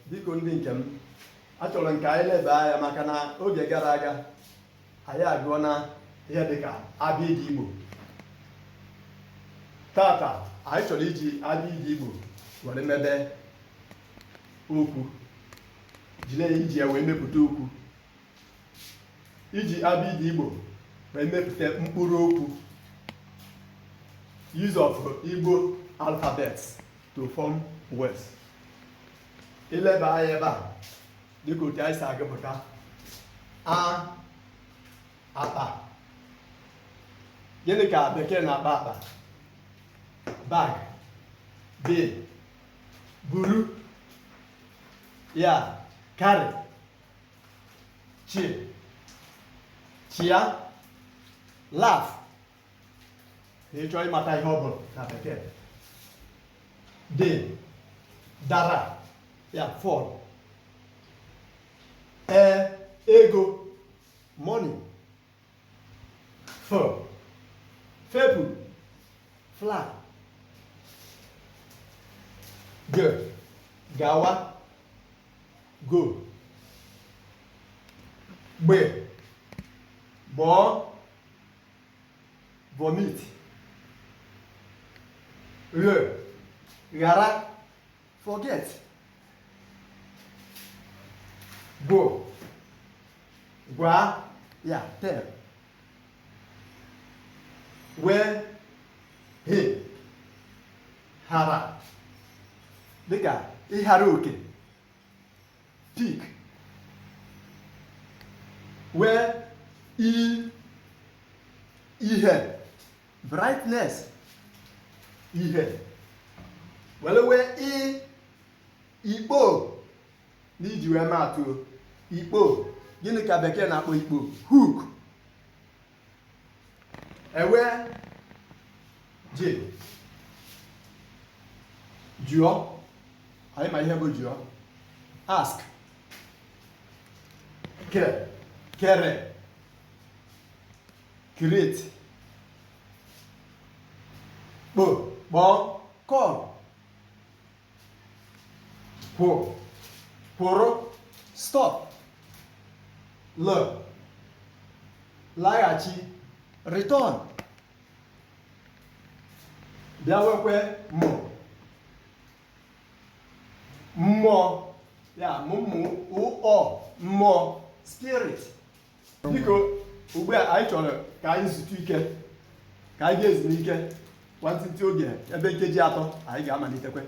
biko ndị nke m achọrọ nke anyị leba anya maka na oge gara aga anyị agụọ na ihe dịka abịdị Igbo. Tata anyị chọrọ iji abịdị Igbo were mebe okwu, iji ya wee mepụta okwu, iji abịdị Igbo wee mepụta mkpụrụ okwu, use of Igbo alphabet to form words. Ileba anya ebe a dịka otu anyị si agụpụta akpa. Gịnị ka bekee na-akpa akpa? Bag, bin, buru, ya, carry, chia, laugh. Na ịchọ ịmata ihe ọ bụla na bekee. Dị, dara, ya, fall. Ego, money. Fepụ, fly. Gawa, go. Gbe, gbọọ, vomit. Ghara, forget. Go, gwa, ya, tell. Hara, dịka ịghara oke. Pick, ihe, brightness, ihe. Ikpo, n'iji wee maatụ ikpo. Gịnị ka bekee na-akpọ ikpo? Hook. Jụọ, anyị ma ihe bụ jụọ. Ask, kere, create, kpọọ, call, kwụrụ, stop, laghachi, return. Bịa nwekwe mmụọ, ya, mmụọ, spirit. Biko ugbu a anyị chọrọ ka anyị zute ike, ka anyị ga-ezumike nwantịntị oge ebe nkeji 3 anyị ga-amalitekwe.